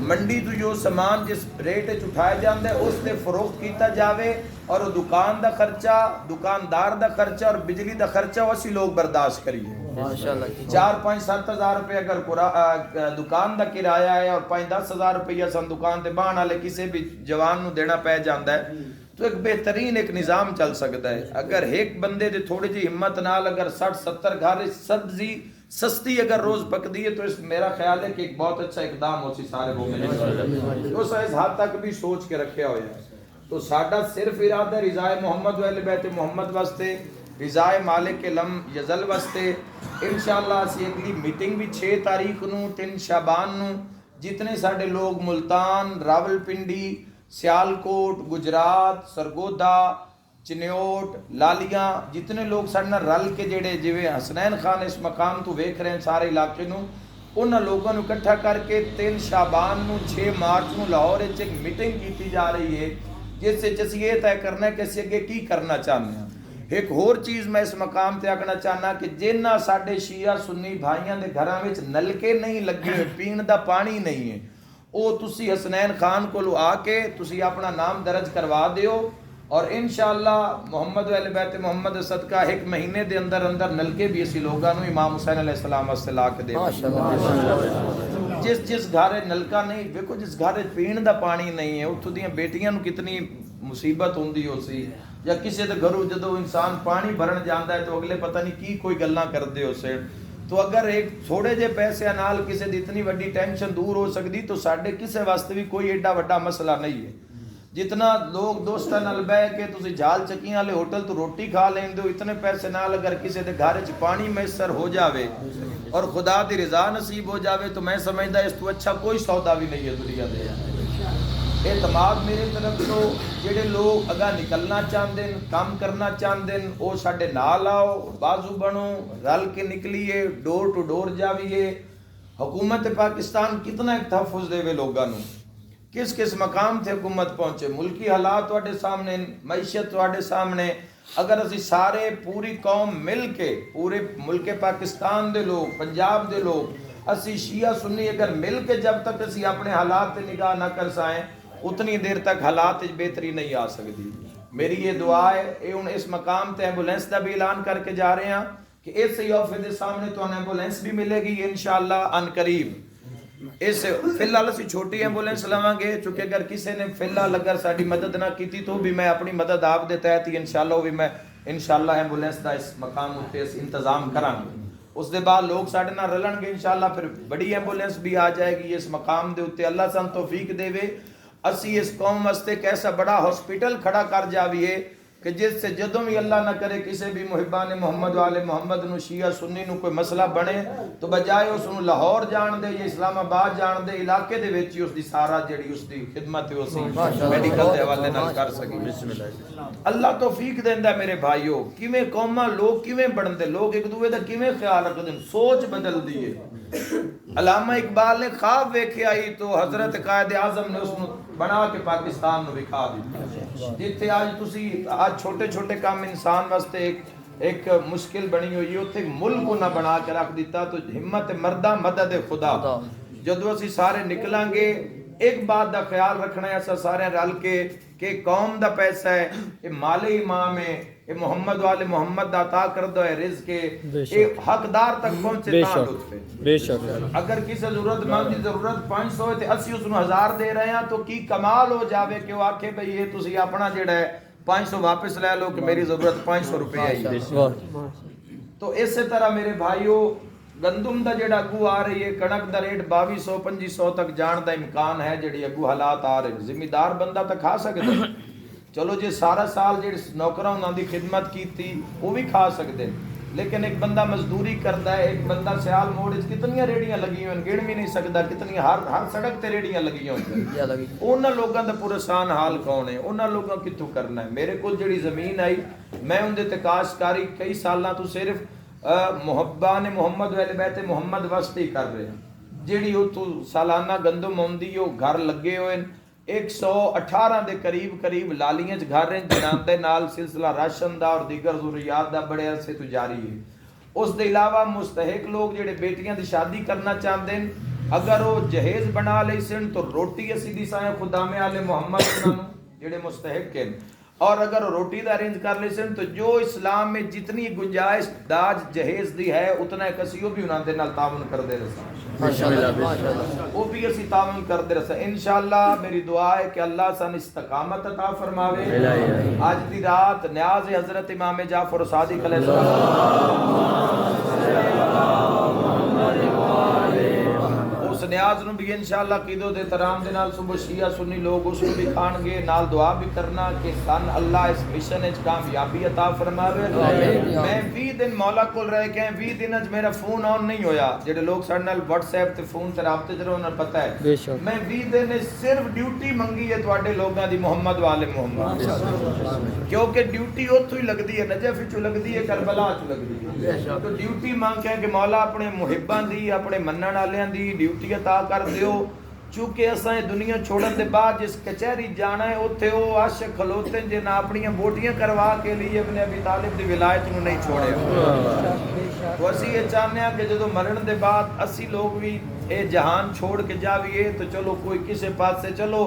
मंडी तो जो सामान जिस रेट उठाया जाता है उस ते फरोख्त किया जावे, और दुकान दा खर्चा, दुकानदार दा खर्चा और बिजली दा खर्चा असी लोग बर्दाश्त करिए। 4-5-7 हज़ार रुपये अगर दुकान दा किराया है और 5-10 हज़ार रुपया सन दुकान ते बाहन वाले किसी भी जवान नू देना पै जाता है, तो एक बेहतरीन एक निज़ाम चल सकता है। अगर एक बंदे दे थोड़ी जी हिम्मत नाल अगर 60-70 घर सब्जी सस्ती अगर रोज पकदी है तो इस मेरा ख्याल है कि एक बहुत अच्छा इकदाम हो सी सारे मोमिन तो इस हद तक भी सोच के रखे हुए हैं। तो साडा सिर्फ इरादा रिज़ाए मोहम्मद व अहले बैत मोहम्मद वास्ते, रिज़ाए मालिक लम यज़ल वास्ते। इंशाअल्लाह असी अगली मीटिंग भी 6 तारीख नू 3 शाबान नू जितने साडे लोग मुल्तान, रावलपिंडी, सियालकोट, गुजरात, सरगोदा, चिन्योट, लालियां, जितने लोग साडे नाल रल के जेड़े जिवें हसनैन खान इस मकाम तो वेख रहे हैं सारे इलाके नू, उन्हां लोगों नू इकट्ठा करके 3 शाबान नू 6 मार्च नू लाहौर विच एक मीटिंग की जा रही है, जिस विच असीं ये तय करना है कि असीं अगे की करना चाहते हैं। एक होर चीज़ मैं इस मकाम ते आखना चाहना कि जिन्हां साडे शिया सुन्नी भाइयों के घरां विच नलके नहीं लगे हुए, पीण दा पानी नहीं है, वो तुसी हसनैन खान कोल आके तुसी अपना नाम दर्ज करवा दिओ, और इंशाअल्लाह मोहम्मद अहले बैत मोहम्मद सदका 1 महीने के अंदर अंदर नलके भी असी लोगों को इमाम हुसैन अलैहिस्सलाम वास्ते ला के दे। जिस घर नलका नहीं, देखो जिस घर पीण का पानी नहीं है उत्थों दी बेटियां नूं कितनी मुसीबत होंदी हो सी, या किसी के घरों जो इंसान पानी भरन जाता है तो अगले पता नहीं की कोई गल्लां करते हो से। तो अगर एक थोड़े जे पैसे नाल किसी दी इतनी वड्डी टेंशन दूर हो सकती तो साडे किसी वास्ते भी कोई एडा वड्डा मसला नहीं है। जितना लोग दोस्तों नाल बह के तुसी जाल चक्कियां वाले होटल तो रोटी खा लेंदे हो, इतने पैसे नाल अगर किसी के घर च पानी मैसर हो जावे और खुदा दी रज़ा नसीब हो जावे तो मैं समझदा इस तो अच्छा कोई सौदा भी नहीं है दुनिया दे। एतमाद मेरे तरफ तो जेडे लोग अगा निकलना चाहते हैं, काम करना चाहते हैं, वो साडे नाल आओ, बाजू बनो, रल के निकलिए, डोर टू डोर जाविए। हुकूमत पाकिस्तान कितना एक तहफ़्फ़ुज़ देवे लोगों नूं, किस किस मकाम थे हुकूमत पहुंचे, मुल्की हालात तुहाडे सामने, मैशत तुहाडे सामने। अगर असी सारे पूरी कौम मिल के, पूरे मुल्क पाकिस्तान दे लोग, पंजाब दे लोग, असी शिया सुन्नी अगर मिल के जब तक असी अपने हालात पे निगाह न कर साएं उतनी देर तक हालात बेहतरी नहीं आ सकती। मेरी ये दुआ है, ये हुण इस मकाम ते एंबुलेंस का भी ऐलान करके जा रहे हैं कि इस ऑफिस के सामने तो एंबुलेंस भी मिलेगी इंशाअल्लाह अन करीब। इस फिलहाल ਅਸੀਂ ਛੋਟੀ ਐਂਬੂਲੈਂਸ ਲਵਾਂਗੇ ਕਿਉਂਕਿ ਅਗਰ ਕਿਸੇ ਨੇ ਫਿਲਹਾਲ ਅਗਰ ਸਾਡੀ ਮਦਦ ਨਾ ਕੀਤੀ ਤਾਂ ਵੀ ਮੈਂ ਆਪਣੀ ਮਦਦ ਆਪ ਦੇ ਤਹਿਤ ਹੀ ਇਨਸ਼ਾਅੱਲਾ ਵੀ ਮੈਂ ਇਨਸ਼ਾਅੱਲਾ ਐਂਬੂਲੈਂਸ ਦਾ ਇਸ ਮਕਾਮ ਉੱਤੇ ਅਸੀਂ ਇੰਤਜ਼ਾਮ ਕਰਾਂਗੇ ਉਸ ਦੇ ਬਾਅਦ ਲੋਕ ਸਾਡੇ ਨਾਲ ਰਲਣਗੇ ਇਨਸ਼ਾਅੱਲਾ ਫਿਰ ਬੜੀ ਐਂਬੂਲੈਂਸ ਵੀ ਆ ਜਾਏਗੀ ਇਸ ਮਕਾਮ ਦੇ ਉੱਤੇ ਅੱਲਾਹ ਸਾਨੂੰ ਤੌਫੀਕ ਦੇਵੇ ਅਸੀਂ ਇਸ ਕੌਮ ਵਾਸਤੇ ਇੱਕ ਐਸਾ ਬੜਾ ਹਸਪੀਟਲ ਖੜਾ ਕਰ ਜਾਵੀਏ कि जिससे जदों भी अल्लाह ना करे किसी भी मुहिबान मोहम्मद वाले मोहम्मद नु शिया सुन्नी नु कोई मसला बने तो बजाए उसनु लाहौर जान दे या इस्लामाबाद जान दे इलाके दे विच ही उसदी सारा जेड़ी उसदी खिदमत है उसी मेडिकल दे हवाले नाल कर सकी अल्लाह तौफीक देंदा मेरे भाइयों किवें कौमां लोग किवें बनदे लोग एक दूसरे दा किवें ख्याल रखदे सोच बदल दी है अलामा इकबाल ने ख्वाब वेख्या ही तो हजरत कायद आजम ने उसनु बना के पाकिस्तान नु विखा दित्ता जिथे आज तुसी आज छोटे छोटे काम इंसान वास्ते एक मुश्किल बनी हुई है उत्थे मुल्क ना बना के रख दिता तो हिम्मत मर्दा मदद खुदा जदों असी सारे निकलांगे एक बात का ख्याल रखना है असा सारे रल के कौम दा पैसा है ये माले इमाम है ये मोहम्मद वाले मोहम्मद दा अता कर दो है रिज़्क ये हकदार तक पहुंचे ता लुत्फ है बेशक अगर किसी जरूरतमंद की जरूरत 500 है ते असि उसनु 1000 दे रहे हैं तो की कमाल हो जावे कि वो आखे भाई ये तुसी अपना जेड़ा है 500 वापस ले लो कि मेरी जरूरत 500 रुपए आई है तो इसी तरह मेरे भाइयों गंदम दा जेड़ा अगू आ रही है कणक दा रेट 2200-2500 तक जान दा इम्कान है जेड़ी अगू हालात आ रहे जिम्मेदार बंदा तो खा सकदे चलो जे सारा साल जेड़े नौकरां उन्हां दी खिदमत कीती वो भी खा सकदे लेकिन एक बंदा मजदूरी करता है एक बंदा सियाल मोड़ च कितनी रेड़ियां लगी हुई गिण भी नहीं सकता कितनी हर सड़क ते रेड़ियां लगी हुई उन्हां लोगों दा पुरसान हाल कौन है उन्हां लोगों कित्थों करना है मेरे कोल जेड़ी जमीन आई मैं उनदे ते काश्तकारी कई सालां तो सिर्फ मुहब्बान मोहम्मद वाले बैते मोहम्मद वास्ते ही कर रहे जेड़ी उतो सालाना गंदम आउंदी ओ घर लगे हुए 118 दे करीब लालियां च घर हैं जिन्हां दे नाल सिलसिला राशन दा और दीगर ज़रूरियात दा बड़े अरसे तो जारी है उस दे अलावा मुस्तहिक लोग जेड़े बेटियां दी शादी करना चाहते हैं अगर वो जहेज बना ले सन तो रोटी असी दी साए खुदामे आले मोहम्मद उन्हां जेड़े मुस्तहिक हैं और अगर रोटी का अरेंज कर ले सन तो जो इस्लाम में जितनी गुंजाइश दाज जहेज दी है उतना कसी भी उन्हां दे नाल तावन करदे रहा वो भी असी तावन करदे रहा इंशाअल्लाह मेरी दुआ है कि अल्लाह सन इस्तकामत अता फरमावे आज दी रात न्याज हजरत इमाम जाफर सादिक उस न्याज नु भी इंशाअल्लाह कीदो दे तराम दे नाल सुबह शिया सुन्नी लोग उसनु भी खाणगे नाल दुआ भी करना कि सन अल्लाह इस मिशन विच कामयाबी अता फरमावे मैं 20 दिन मौला कोल रह के 20 दिन च मेरा फोन ऑन नहीं होया जेडे लोग साडे नाल WhatsApp ते फोन ते राब्ते च उन्हां पता है मैं 20 दिन सिर्फ ड्यूटी मंगी है तुहाडे लोगां दी मोहम्मद वाले मोहम्मद क्योंकि ड्यूटी ओथों ही लगदी है नजफ विचों लगदी है करबला च लगदी है तो ड्यूटी मांग के कि मौला अपने मुहिब्बां दी अपने मन्नण वालियां दी ड्यूटी अता कर दियो चूंकि असां दुनिया छोड़न दे बाद जिस कचहरी जाना है उत्थे वो आशिक खलोते जिन्हां अपनियां वोटियां करवा के लिए अपने अबी तालिब दी विलायत नूं नहीं छोड़े तो असीं ये चाहते हैं कि जदों मरण दे बाद असीं लोग भी ये जहान छोड़ के जावीए तो चलो कोई किसी पास से चलो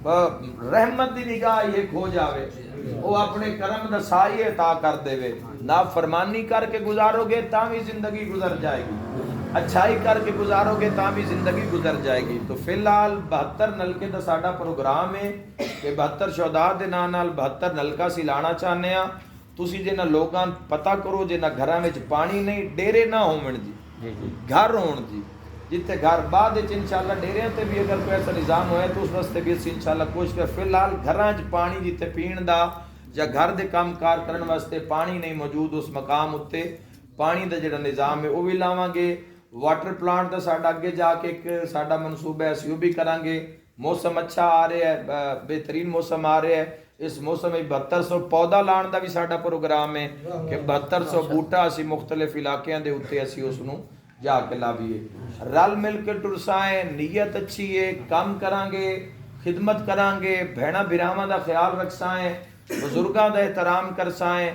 रहमत दी निगाह ये खो जावे वो अपने करम दा साई अता कर देवे ना फरमानी करके गुजारोगे तां भी जिंदगी गुजर जाएगी अच्छाई करके गुजारोगे तां भी जिंदगी गुजर जाएगी तो फिलहाल 72 नलके का साडा प्रोग्राम है कि 72 शौदा दे नाल 72 नलका सी लाना चाहते हैं तुसी जिन्हां लोगां पता करो जिन्हां घरां विच पानी नहीं डेरे ना होवन जी घर होण जी जिथे घर बाद इंशाअल्लाह डेरियां ते भी अगर कोई ऐसा निज़ाम होए तो उस वास्ते भी असीं इंशाअल्लाह कोशिश कर फिलहाल घरां च पानी जिथे पीण दा या घर दे काम कार करन वास्ते पानी नहीं मौजूद उस मकाम उत्ते पानी दा जिहड़ा निज़ाम है वो भी लावांगे वाटर प्लांट का साडा अगे जाके एक साडा मनसूबा है असीं भी करांगे मौसम अच्छा आ रहा है बेहतरीन मौसम आ रहा है इस मौसम में 7200 पौधा लाने का भी साडा प्रोग्राम है कि 7200 बूटा असीं मुख्तलिफ इलाकिਆਂ ਦੇ ਉੱਤੇ ਅਸੀਂ ਉਸ ਨੂੰ ਜਾ ਕੇ ਲਾਵੀਏ रल मिल के टुरसाएं नीयत अच्छी है काम करांगे खिदमत करांगे भैणा बिरावां दा ख्याल रखसाएं बुजुर्गां दा एहतराम करसाएं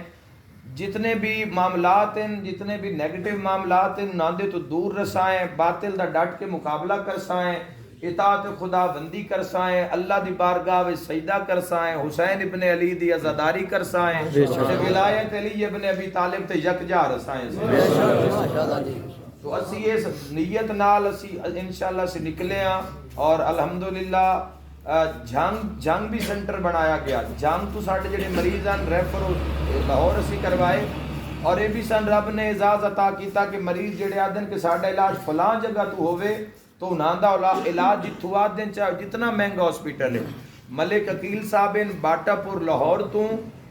जितने भी मामलात हैं जितने भी नेगेटिव मामलात हैं नादे तो दूर रसाएं बातिल दा डट के मुकाबला करसाएं इताअत खुदाबंदी करसाएं अल्लाह दी बारगाह में सजदा करसाएं हुसैन इब्ने अली दी अज़ादारी करसाएं विलायत अली इब्ने अबी तालिब ते यकजा रसाएं तो असी इस नीयत नाल असी इंशाअल्लाह से निकले हैं और अल्हम्दुलिल्लाह जंग भी सेंटर बनाया गया। जंग तो साढ़े जेडे मरीज हैं रैफर लाहौर असी करवाए और ये भी सन रब ने एजाज अता किया कि मरीज जेडे आदन के साडा इलाज फलां जगह तो होवे तो उन्हां दा इलाज जिथों आदन चाहे जितना महंगा हॉस्पिटल है। मलिक अकील साहब इन बाटापुर लाहौर तो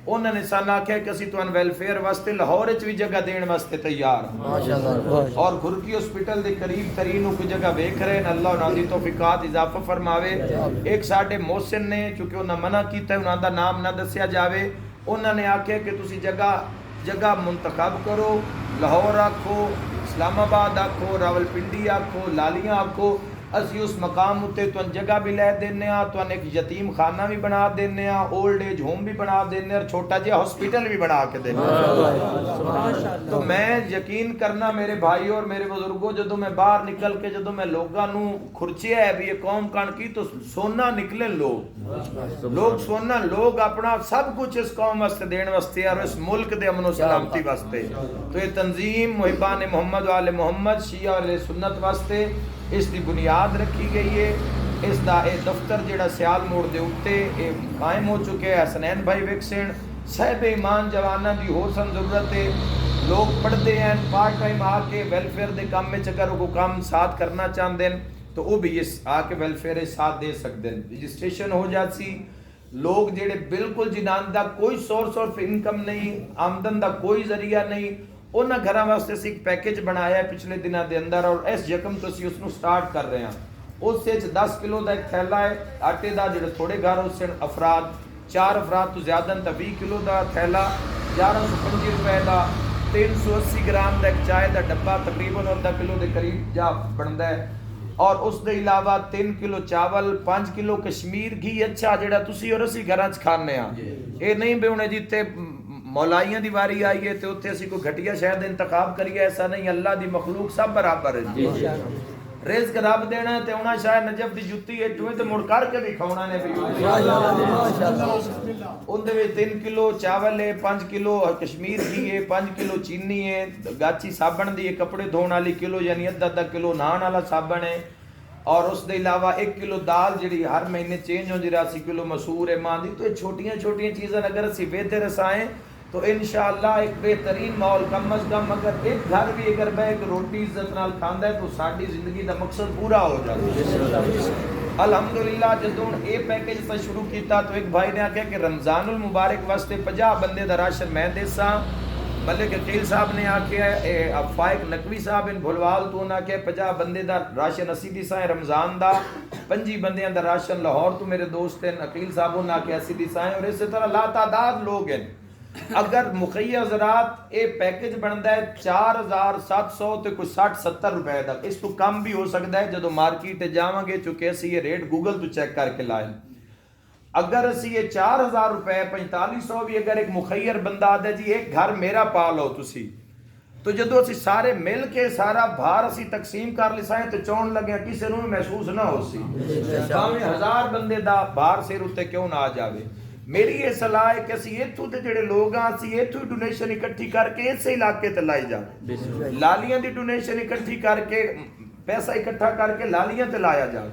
उन्होंने सन आख्या कि असी तुहानू वेलफेयर वास्ते लाहौर च भी जगह देने वास्ते तैयार माशाअल्लाह और गुरकी हॉस्पिटल के करीब तरीन कोई जगह वेख रहे हैं। अल्लाह उन्हां दी तौफीकात इजाफा फरमावे। एक साडे मोहसिन ने क्योंकि उन्हां मना कीता उन्हां दा नाम ना दस्या जावे, उन्होंने आख्या कि तुसी जगह मुंतखब करो, लाहौर आखो, इस्लामाबाद आखो, रावलपिंडी आखो, लालियां आखो, असी उस मकाम उत्ते तुहानू जगह भी लै देने आ, तुहानू एक यतीम खाना भी बना देने आ, ओल्ड एज होम भी बना देने और छोटा जिहा हॉस्पिटल भी बना के देने। तो मैं यकीन करना मेरे भाई और मेरे बुजुर्गों, जदों मैं बाहर निकल के जदों मैं लोगों नू खुरचिया है भी ये कौम कण की तो सोना निकले लोग सोना लोग अपना सब कुछ इस कौम वास्ते देने वास्ते और इस मुल्क दे अमन सलामती वास्ते। तो ये तंजीम मुहिबान मोहम्मद वाले मोहम्मद शिया वाले सुन्नत वास्ते इसकी बुनियाद रखी गई है। इसका दफ्तर जिहड़ा सियाल मोड़ के उत्ते कायम हो चुके हैं। हसनैन भाई विकसेन साहिब ईमान जवाना की होर सन जरूरत है। लोग पढ़ते हैं पार्ट टाइम आके वेलफेयर के काम में अगर वो काम साथ करना चाहते हैं तो वो भी इस आके वेलफेयर साथ दे सकते हैं। रजिस्ट्रेशन हो जाती। लोग जेडे बिल्कुल जिन्हां दा कोई सोर्स ऑफ इनकम नहीं, आमदन का कोई जरिया नहीं, उन्होंने घर वास्ते असी एक पैकेज बनाया है पिछले दिनों के अंदर और इस यकम तो असी उसको स्टार्ट कर रहे हैं। उस 10 किलो का एक थैला है आटे का, जो थोड़े घर उस अफराद 4 अफराद तो ज्यादा तो 20 किलो का थैला 1150 रुपए का, 380 ग्राम का एक चाय का डब्बा तकरीबन अद्धा किलो के करीब जा बनता है और उसके अलावा 3 किलो चावल, 5 किलो कश्मीर घी अच्छा जोड़ा तुसी और असी घर खाने ये नहीं भी उन्हें जिते मौलाइयां दी वारी आई है तो उत्थे असी कोई घटिया शायद इंतखाब करिए, ऐसा नहीं। अल्लाह दी मखलूक सब बराबर है। रिज़्क रब देना ते उना शायद नजफ दी जुत्ती है टुए ते मुड़ करके भी खाना ने भी माशाअल्लाह। उनदे विच 3 किलो चावल है, 5 किलो कश्मीर घी है, 5 किलो चीनी है, गाची साबण दी है, कपड़े धोने वाली किलो यानी अद्धा किलो नहाने वाला साबण है और उसके अलावा 1 किलो दाल जी हर महीने चेंज होती 80 किलो मसूर है मां दी। तो ये छोटिया छोटिया चीज़ां अगर असी बेहतर रसाएं तो इंशाअल्लाह एक बेहतरीन माहौल कम अज कम अगर एक घर भी अगर बह के रोटी इज्जत नाल खांदा है तो साडी जिंदगी का मकसद पूरा हो जाता है। अल्हम्दुलिल्लाह जदों ये पैकेज तो शुरू किया तो एक भाई ने आख्या कि रमजानुल मुबारक वास्ते 50 बंदे का राशन मैं देसा। मलिक अकील साहब ने आख्या फाइक नकवी साहब इन भुलवाल तो उन्हें आख्या 50 बंदे का राशन असी दिसा रमजान का, 25 बंदियां का राशन लाहौर तो मेरे दोस्त हैं अकील साहब उन्हें आख्या असी दिसा और इस तरह लातादाद लोग हैं। अगर मुखैया ज़रात ये पैकेज बनता है 4700 तो कुछ 60-70 रुपए तक, इस तो कम भी हो सकता है जो मार्केट जावांगे चूंकि असी ये रेट गूगल तो चेक करके लाए। अगर असी ये 4000 रुपए 4500 भी अगर एक मुखैयर बंदा आदा जी एक घर मेरा पा लो तुसी तो जो असी सारे मिल के सारा भार असी तकसीम कर लिसाएं तो चौन लगे किसी को महसूस ना हो सी भावें 1000 बंदे का भार सिर उत्ते क्यों ना आ जाए। मेरी ये सलाह है कि असी इत्थों के जिहड़े लोग हाँ असी इत्थों डोनेशन इकट्ठी करके इस इलाके ते लाई जाए। लालियां दी डोनेशन इकट्ठी करके पैसा इकट्ठा करके लालियां ते लाया जाए।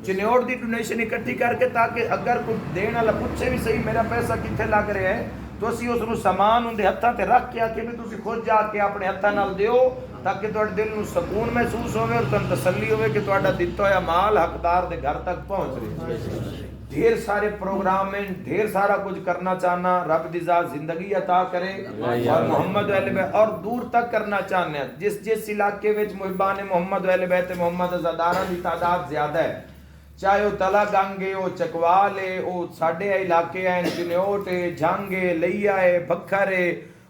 चिन्योड़ की डोनेशन इकट्ठी करके ताकि अगर कोई देने वाला पूछे भी सही मेरा पैसा कितने लग रहा है तो असी उसनूं समान उनके हत्थां ते रख के आके भी तुसीं खुद जाके अपने हत्थां नाल दिओ ताकि तुहाडे दिल नूं सकून महसूस होवे और तुहानूं तसल्ली होवे कि तुहाडा दित्ता होया माल हकदार दे घर तक पहुंच रहा। ढेर सारे प्रोग्राम में ढेर सारा कुछ करना चाहना, रब दी ज़ात जिंदगी अता करे और मोहम्मद वाले बैत और दूर तक करना चाहते हैं। जिस जिस इलाके विच मुहिबान मोहम्मद वाले बैत मोहम्मद अज़ादारां दी तादाद ज्यादा है, चाहे वह तला गंग है, वह चकवाल है, वह साढ़े इलाके हैं चिन्योट है, जंग है, लैया है, बखर है,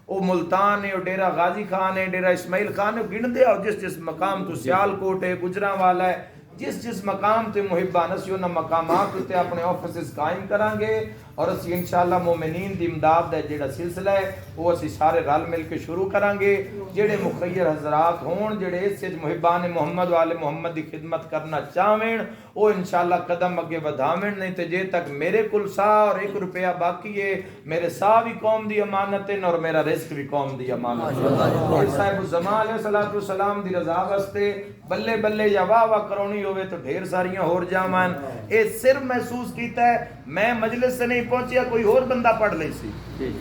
वो मुल्तान है, डेरा गाजी खान है, डेरा इस्माइल खान है, गिनते आओ जिस जिस मकाम तो सियालकोट है, गुजरांवाला है, जिस जिस मकाम ते मुहिबान असी उन्हां मकामात उत्ते अपने ऑफिस कायम करांगे और असी इंशाअल्लाह मोमिनीन दी इमदाद दा जिहड़ा सिलसिला है वो असी सारे रल मिल के शुरू करांगे। जिहड़े मुखय्यर हजरात होण जिहड़े इस मुहिबान मोहम्मद वाले मोहम्मद दी खिदमत करना चाहवें वो इंशाअल्लाह कदम अगे वधावें। नहीं तो जे तक मेरे कुल सा और 1 रुपया बाकी है, मेरे सा भी कौम दी अमानत है और मेरा रिस्क भी कौम दी अमानत है। साहिब ज़मान अलैहिस्सलातु वस्सलाम दी रज़ा वास्ते बल्ले बल्ले या वाह वाह करौनी होवे तो ढेर सारियां होर जावन। ये सिर्फ महसूस कीता है मैं मजलिस से नहीं पहुंचिया, कोई और बंदा पढ़ ले सी,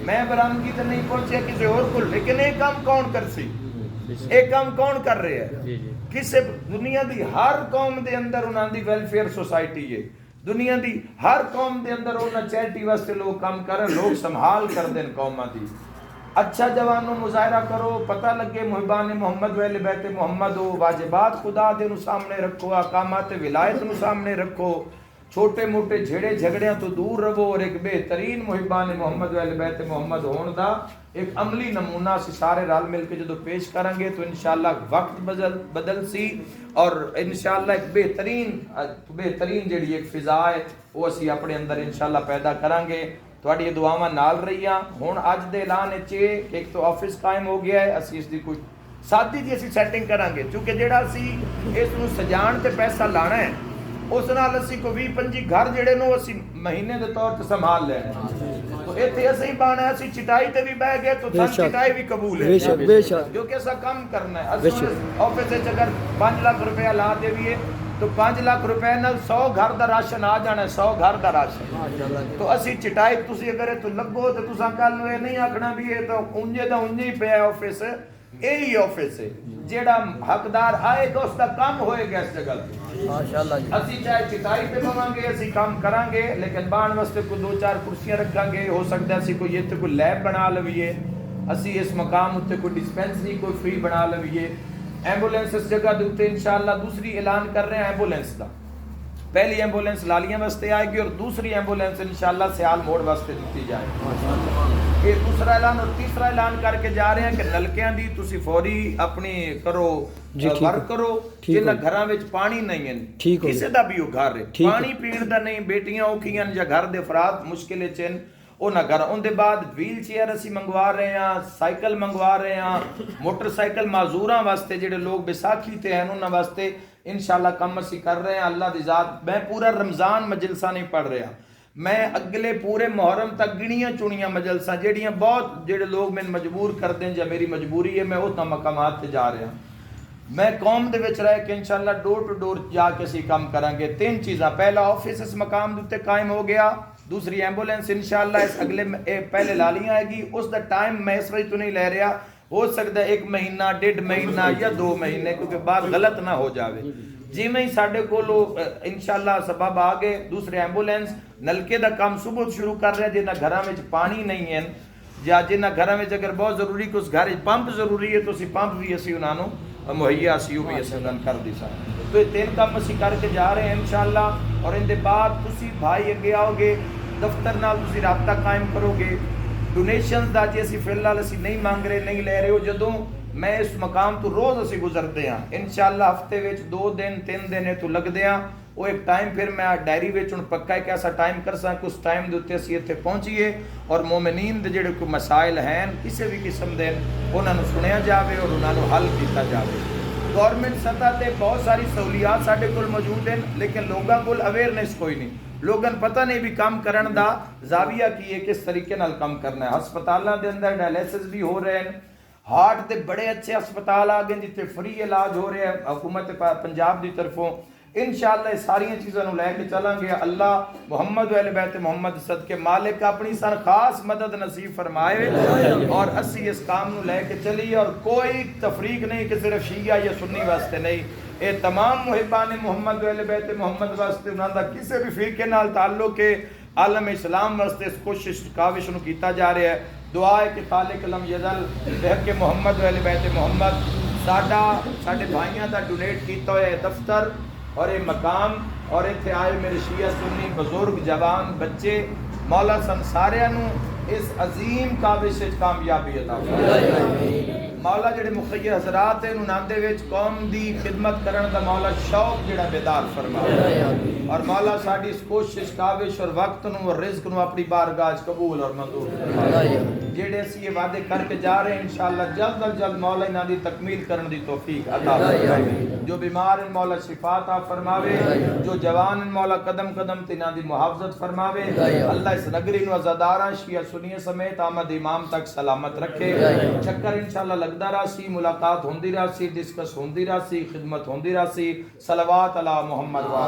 मैं बरामदगी से नहीं पहुंचिया किसी और को, लेकिन ये काम कौन कर सी, ये काम कौन कर रहे हैं? किसे दुनिया दी हर कौम दे अंदर उन्हां दी वेलफेयर सोसाइटी है, दुनिया दी हर कौम दे अंदर उन्हां चैरिटी वास्ते लोग काम कर, लोग संभाल कर देन कौमां दी। अच्छा जवानों मुजाहरा करो, पता लगे मुहिबान मोहम्मद वाले बैत मोहम्मद हो, वाजिबात खुदा दे नु सामने रखो, अकामात विलायत नु सामने रखो, छोटे मोटे झेड़े झगड़ियां तो दूर रहो और एक बेहतरीन मुहिबान मोहम्मद वाले बैत मोहम्मद होने दा एक अमली नमूना से सारे रल मिल के जो पेश करेंगे तो इंशाअल्लाह वक्त बदल सी और इंशाअल्लाह एक बेहतरीन जिहड़ी एक फिजा है वो असी अपने अंदर इंशाअल्लाह पैदा करांगे। तुहाडी दुआवां नाल रहियां। हुण अज दे ऐलान विच एक तो ऑफिस कायम हो गया है, असी इसकी कुछ सादी जी असी सैटिंग करांगे क्योंकि जिहड़ा असी इस नूं सजाण ते पैसा लाना है उस नाल असी को 20-25 घर जिहड़े नो असी महीने दे तौर ते संभाल लेना। तो इत्थे असी बाणा असी चिटाई ते भी बैठ गए तो सन चिटाई भी कबूल है बेशक क्योंकि ऐसा काम करना है। असी ऑफिस विच अगर 5 लाख रुपया ला देवीए तो 5 लाख रुपए नाल 100 घर दा राशन आ जाना, 100 घर दा राशन। तो असी चिटाई तुसी अगर तो लगो तो तुसा कल नु नहीं आखना भी ये तो उंजे दा उंजे ही पे ऑफिस, यही ऑफिस है जेड़ा हकदार आएगा उसका काम होएगा इस जगह माशाअल्लाह। असी चाहे चिटाई पे बवांगे असी काम करांगे लेकिन बाण वास्ते को 2-4 कुर्सियां रखांगे, हो सकता है असी कोई इत्थे कोई लैब बना लवीए, असी इस मकाम उत्ते कोई डिस्पेंसरी कोई फ्री बना लवीए। एंबुलेंस इस जगह के उत्ते इंशाअल्लाह दूसरी ऐलान कर रहे हैं एंबुलेंस का, पहली एंबुलेंस लालियां वास्ते आएगी और दूसरी एंबुलेंस इंशाअल्लाह सियाल मोड़ वास्ते दी जाएगी। ये दूसरा ऐलान और तीसरा ऐलान करके जा रहे हैं कि नलकियां दी तुसी फौरी अपनी करो वर्क करो जिन्हां घरां विच पानी नहीं है, किसी दा भी घर है पानी पीण दा नहीं, बेटियां औखियां या घर दे अफराद मुश्किल च उन्हां घर। उनके बाद व्हील चेयर असी मंगवा रहे हैं, साइकिल मंगवा रहे हैं, मोटरसाइकिल माजूरां वास्ते जिहड़े लोग बैसाखी ते हैं उन्हां वास्ते इंशाअल्लाह कम असी कर रहे हैं। अल्लाह दी ज़ात मैं पूरा रमज़ान मजलसा नहीं पढ़ रहा, मैं अगले पूरे मुहर्रम तक गिनियां चुनियां मजलसा जिहड़ियां बहुत जिहड़े लोग मैंने मजबूर कर दें या मेरी मजबूरी है मैं उन्हां मकामात ते जा रहा। मैं कौम दे विच रह के इंशाअल्लाह डोर टू डोर जाके असी काम करांगे। 3 चीज़ां, पहला ऑफिस इस मकाम दे उत्ते कायम हो गया, दूसरी एंबुलेंस इंशाअल्लाह इस अगले पहले लालियां आएगी, उसका टाइम मैं इस वजह तो नहीं ले रहा, हो सकता है 1 महीना 1.5 महीना या 2 महीने क्योंकि बात गलत ना हो जाए। जिमें ही साढ़े को इंशाअल्लाह सबब आ गए, दूसरे एंबुलेंस नलके का काम सुबह शुरू कर रहे हैं जिन्हें घरों में पानी नहीं है या जिन्हें घरों में अगर बहुत जरूरी कि उस घर पंप जरूरी है तो पंप भी असी उन्होंने मुहैया असी भी असी कर दी सा। तो ये 3 काम असी करके जा रहे हैं इंशाअल्लाह। और इनके बाद तुसी भाई अगे आओगे दफ्तर नाल तुसी राबता कायम करोगे। डोनेशन का जी असी फिलहाल असी नहीं मांग रहे नहीं ले रहे हो, जदों मैं इस मकाम तो रोज़ असी गुजरते हैं इंशाअल्लाह हफ्ते विच 2 दिन 3 दिन तो लगते हैं वो एक टाइम फिर मैं डायरी विच हुण पक्का एक ऐसा टाइम कर सक उस टाइम के उत्ते असी इत्थे पहुंचीए और मोमिनीन दे जिहड़े कोई मसाइल हैं किसी भी किस्म दे उन्होंने सुनिया जाए और उन्होंने हल किया जाए। गौरमेंट सतह पर बहुत सारी सहूलियात साडे कोल मौजूद हैं लेकिन लोगों को अवेयरनेस कोई नहीं, लोगों पता नहीं भी काम करने का जाविया की है किस तरीके नाल काम करना है। हस्पतालों के अंदर डायलिसिस भी हो रहे हैं, हार्ट के बड़े अच्छे हस्पताल आ गए जिथे फ्री इलाज हो रहा है हुकूमत पंजाब की तरफों। इंशाअल्लाह सारिया चीज़ों लैके चलांगे। अल्लाह मुहम्मद वाले बैत मुहम्मद सदके मालिक अपनी सन खास मदद नसीब फरमाए और असी इस काम नूं लैके चलीए और कोई तफरीक नहीं कि सिर्फ शिया या सुन्नी वास्ते नहीं, ये तमाम मुहिबान मुहम्मद वाले बैत मुहम्मद वास्ते उन्होंने किसी भी फिरके नाल ताल्लुक है आलम इस्लाम वास्ते इस कोशिश काविश नूं कीता जा रहा है। दुआ है कि तालिक लम यजल के मुहम्मद वाले बैत मुहम्मद साडे भाइयों का डोनेट किया होया दफ्तर और ये मकाम और इत्थे आए मेरे शिया सुन्नी बुजुर्ग जवान बच्चे मौला सन सारियां नूं इस अजीम काविश विच कामयाबी अता फरमाए। मौला जेड़े मुखय्यर हजरात हैं उन्हां दे विच कौम दी खिदमत करन दा मौला शौक जेड़ा बेदार फरमाए और मौला साडी इस कोशिश काविश और वक्त नूं और रिज़्क नूं अपनी बारगाह च कबूल और मंजूर फरमाए। जेड़े असीं ये वादे करके जा रहे हैं इंशाअल्लाह जल्द अज जल्द मौला इन्हां दी तकमील करन दी तौफीक अता फरमाए। जो बीमार हैं मौला शिफा अता फरमावे, जो जवान हैं मौला कदम कदम ते इन्हां दी मुहाफ़ज़त फरमावे। अल्लाह इस नगरी नूं अज़ादारां शिया सुन्नियां समेत आमद इमाम तक सलामत रखे। चक्कर इंशाअल्लाह लगदा रही, मुलाकात होंदी रही, डिस्कस होंदी रही, खिदमत होंदी रही। सलवात अला मुहम्मद व